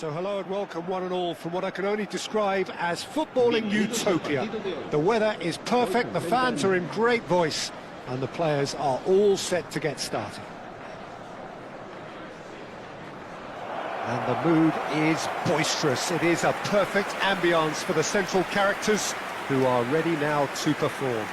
So hello and welcome one and all from what I can only describe as footballing utopia. The weather is perfect, the fans are in great voice, and the players are all set to get started. And the mood is boisterous. It is a perfect ambience for the central characters who are ready now to perform.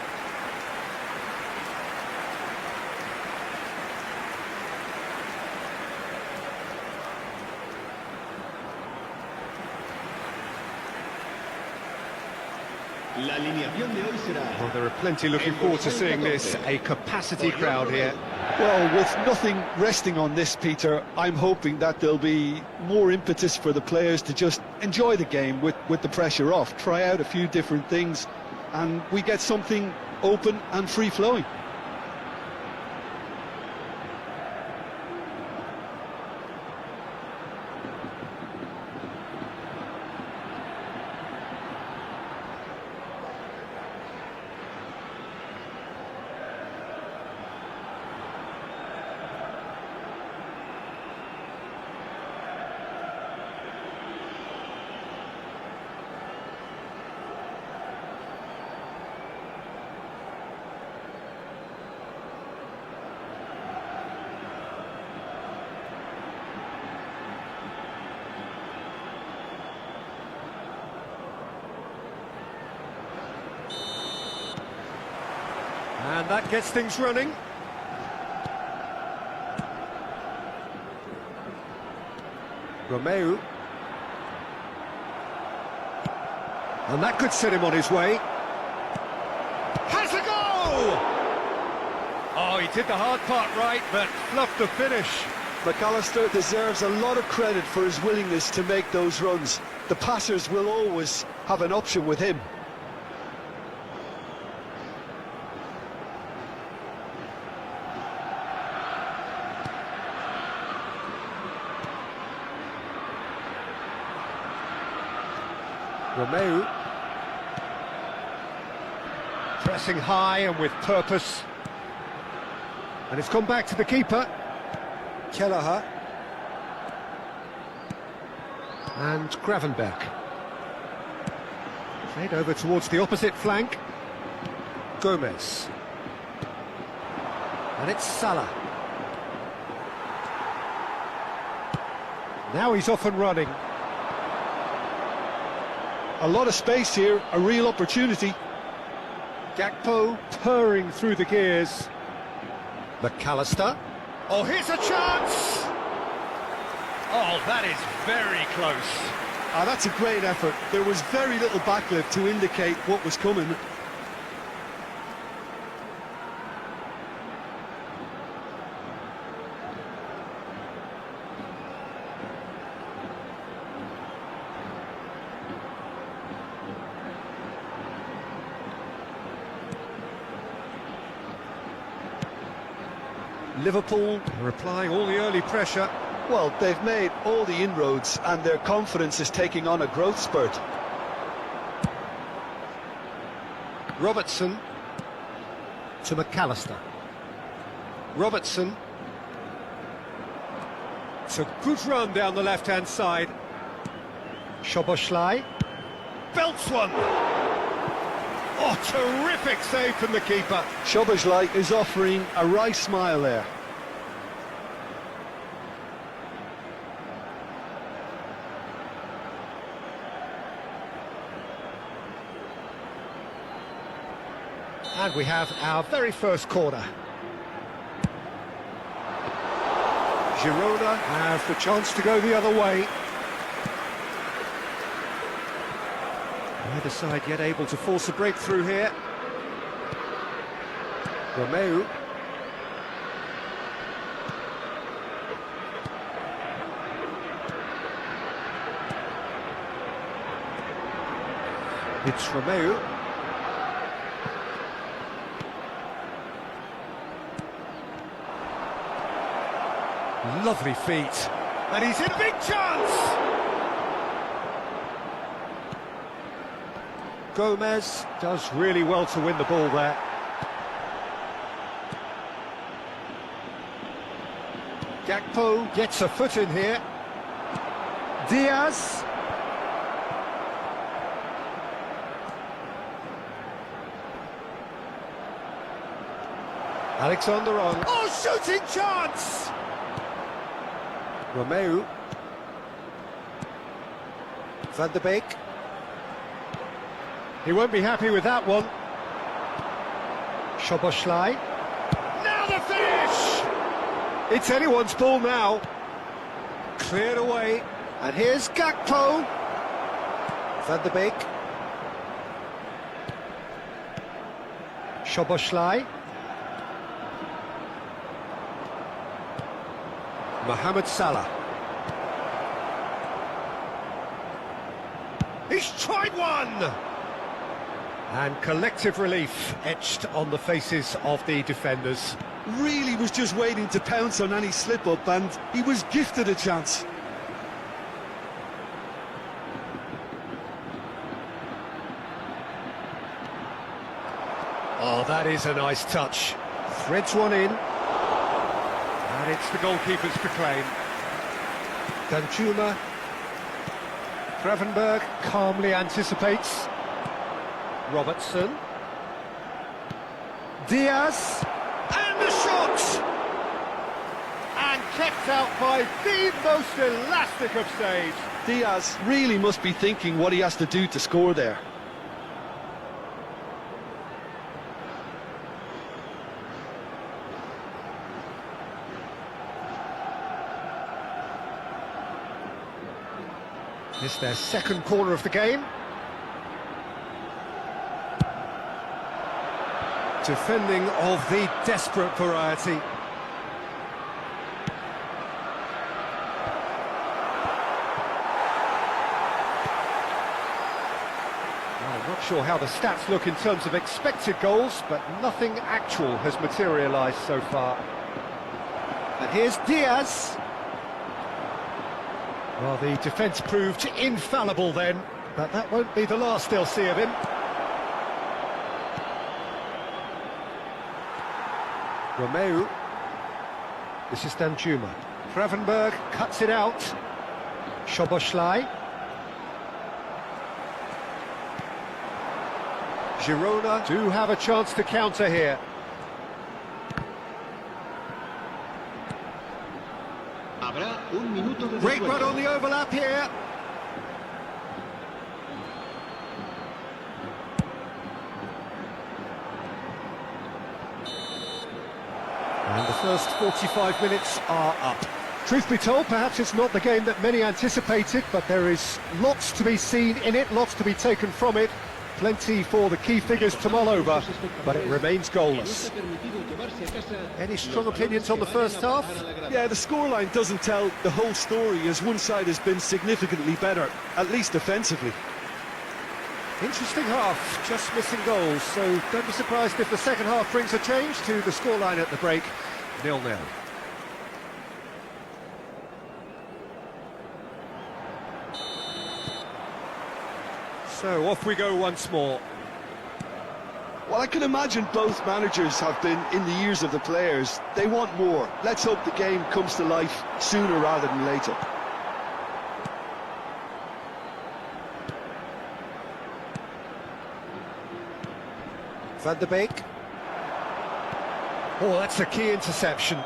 Well, there are plenty looking forward to seeing this, a capacity crowd here. Well, with nothing resting on this, Peter, I'm hoping that there'll be more impetus for the players to just enjoy the game with the pressure off, try out a few different things, and we get something open and free-flowing. And that gets things running. Romeu. And that could set him on his way. Has a goal! Oh, he did the hard part right, but fluffed the finish. McAllister deserves a lot of credit for his willingness to make those runs. The passers will always have an option with him. Romeu, pressing high and with purpose, and it's gone back to the keeper, Kelleher, and Gravenberch. Played over towards the opposite flank, Gomez, and it's Salah. Now he's off and running. A lot of space here, a real opportunity. Gakpo purring through the gears. McAllister. Oh, here's a chance! Oh, that is very close. That's a great effort. There was very little backlift to indicate what was coming. Liverpool are applying all the early pressure. Well, they've made all the inroads and their confidence is taking on a growth spurt. Robertson to McAllister. Robertson. It's a good run down the left-hand side. Szoboszlai. Belts one. Oh, terrific save from the keeper. Szoboszlai is offering a right smile there. And we have our very first corner. Girona have the chance to go the other way. Neither side yet able to force a breakthrough here. Romeu. It's Romeu. Lovely feet. And he's in a big chance! Gomez does really well to win the ball there. Gakpo gets a foot in here. Diaz. Alexander-Arnold. Oh, shooting chance! Romeu. Van de Beek. He won't be happy with that one. Szoboszlai. Now the finish! It's anyone's ball now. Cleared away. And here's Gakpo. Van de Beek. Szoboszlai. Mohamed Salah. He's tried one! And collective relief etched on the faces of the defenders. Really was just waiting to pounce on any slip-up, and he was gifted a chance. Oh, that is a nice touch. Threads one in. And it's the goalkeeper's to claim. Danjuma. Gravenberg calmly anticipates. Robertson. Diaz. And the shot! And kept out by the most elastic of saves. Diaz really must be thinking what he has to do to score there. This is their second corner of the game. Defending of the desperate variety. I'm not sure how the stats look in terms of expected goals, but nothing actual has materialised so far. And here's Diaz. Well, the defence proved infallible then, but that won't be the last they'll see of him. Romeu. This is Danjuma. Gravenberg cuts it out. Szoboszlai. Girona do have a chance to counter here. Great run on the overlap here. And the first 45 minutes are up. Truth be told, perhaps it's not the game that many anticipated, but there is lots to be seen in it, lots to be taken from it. Plenty for the key figures to mull over, but it remains goalless. Any strong opinions on the first half? Yeah, the scoreline doesn't tell the whole story, as one side has been significantly better, at least defensively. Interesting half, just missing goals, so don't be surprised if the second half brings a change to the scoreline at the break, 0-0. So off we go once more. Well, I can imagine both managers have been in the ears of the players. They want more. Let's hope the game comes to life sooner rather than later. Van de Beek. Oh, that's a key interception.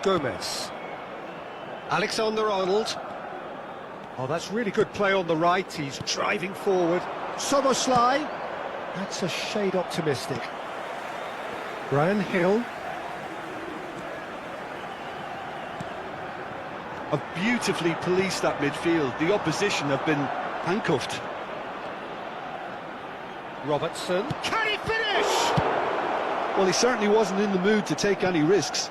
Gomez. Alexander-Arnold. Oh, that's really good play on the right. He's driving forward. Szoboszlai. That's a shade optimistic. Brian Hill. Have beautifully policed that midfield. The opposition have been handcuffed. Robertson. Can he finish? Well, he certainly wasn't in the mood to take any risks.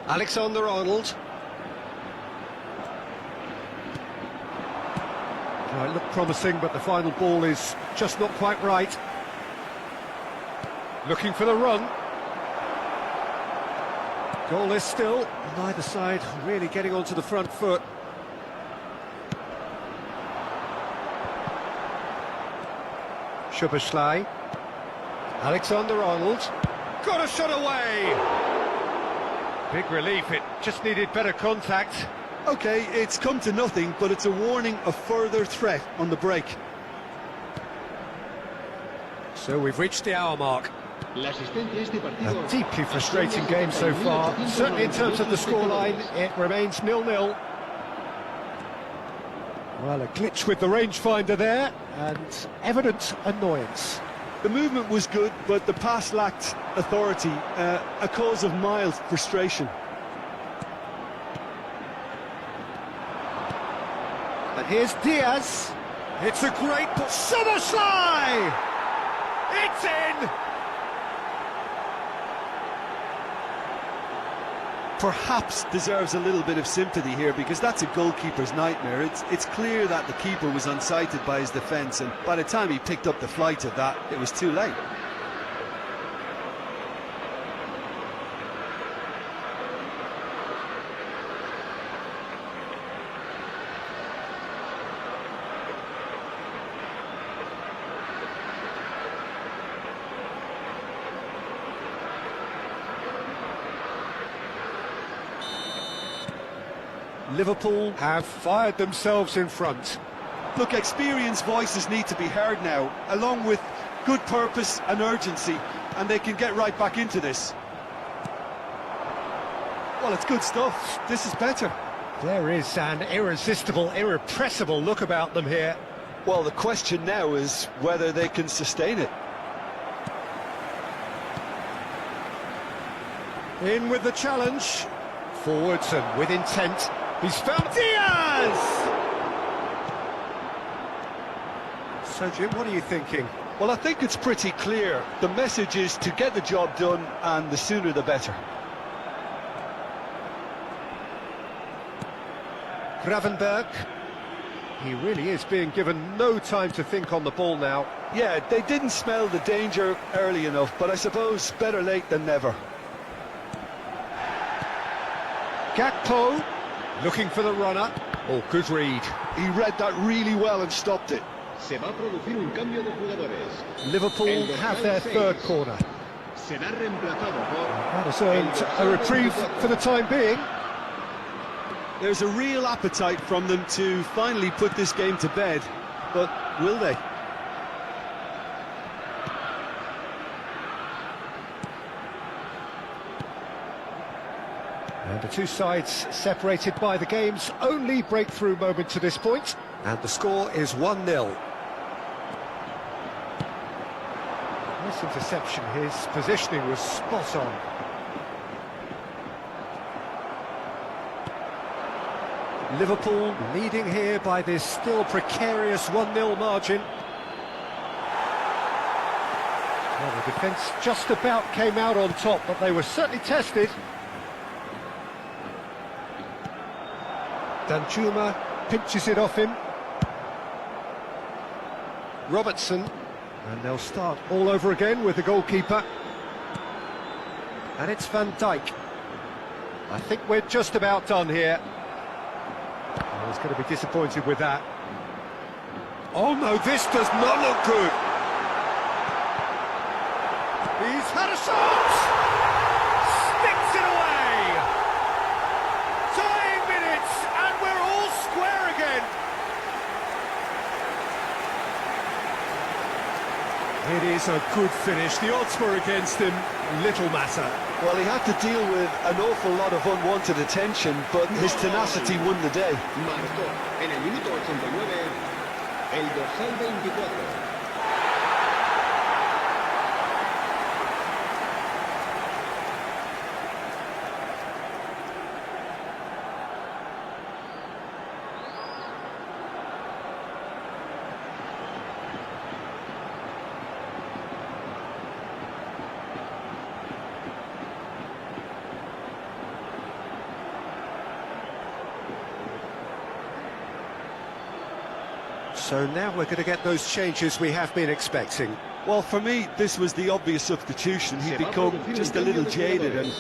Alexander-Arnold. It looked promising, but the final ball is just not quite right. Looking for the run. Goalless still. Neither side really getting onto the front foot. Szoboszlai. Alexander-Arnold. got a shot away! Big relief, it just needed better contact. OK, it's come to nothing, but it's a warning of further threat on the break. So we've reached the hour mark. A deeply frustrating game so far. Certainly in terms of the scoreline, it remains 0-0. Well, a glitch with the rangefinder there, and evident annoyance. The movement was good, but the pass lacked authority, a cause of mild frustration. And here's Diaz. It's a great Szoboszlai! It's in! Perhaps deserves a little bit of sympathy here, because that's a goalkeeper's nightmare. It's clear that the keeper was unsighted by his defence, and by the time he picked up the flight of that, it was too late. Liverpool have fired themselves in front. Look, experienced voices need to be heard now, along with good purpose and urgency, and they can get right back into this. Well, it's good stuff. This is better. There is an irresistible, irrepressible look about them here. Well, the question now is whether they can sustain it. In with the challenge. Forwards and with intent. He's found Diaz! So, Jim, what are you thinking? Well, I think it's pretty clear. The message is to get the job done, and the sooner the better. Gravenberg. He really is being given no time to think on the ball now. Yeah, they didn't smell the danger early enough, but I suppose better late than never. Gakpo, looking for the runner. Oh, good read. He read that really well and stopped it. Liverpool have their third corner. That has earned a reprieve for the time being. There's a real appetite from them to finally put this game to bed, but will they? And the two sides separated by the game's only breakthrough moment to this point. And the score is 1-0. Nice interception, his positioning was spot on. Liverpool leading here by this still precarious 1-0 margin. Well, the defence just about came out on top, but they were certainly tested. Danjuma pinches it off him. Robertson, and they'll start all over again with the goalkeeper. And it's Van Dijk. I think we're just about done here. Oh, he's going to be disappointed with that. Oh no, this does not look good. He's had a shot! Sticks it away! Tying minutes, and we're all square again. It is a good finish. The odds were against him. Little matter. Well, he had to deal with an awful lot of unwanted attention, but his tenacity won the day. Marcó en el minuto 89 el dorsal 24. So now we're going to get those changes we have been expecting. Well, for me, this was the obvious substitution. He'd become just a little jaded, and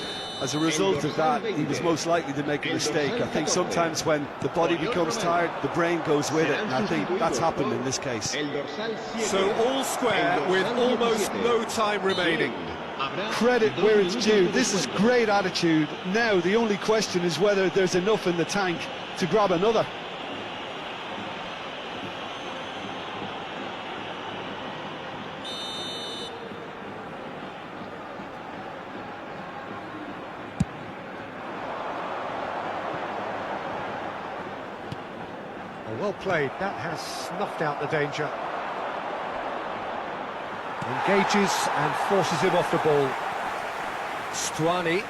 as a result of that, he was most likely to make a mistake. I think sometimes when the body becomes tired, the brain goes with it, and I think that's happened in this case. So all square with almost no time remaining. Credit where it's due. This is great attitude. Now the only question is whether there's enough in the tank to grab another. Oh, well played. That has snuffed out the danger. Engages and forces him off the ball. Struani.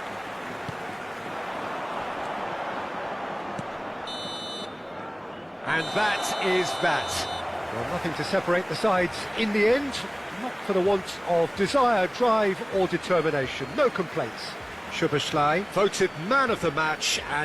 And that is that. Well, nothing to separate the sides in the end. Not for the want of desire, drive or determination. No complaints. Szoboszlai voted man of the match and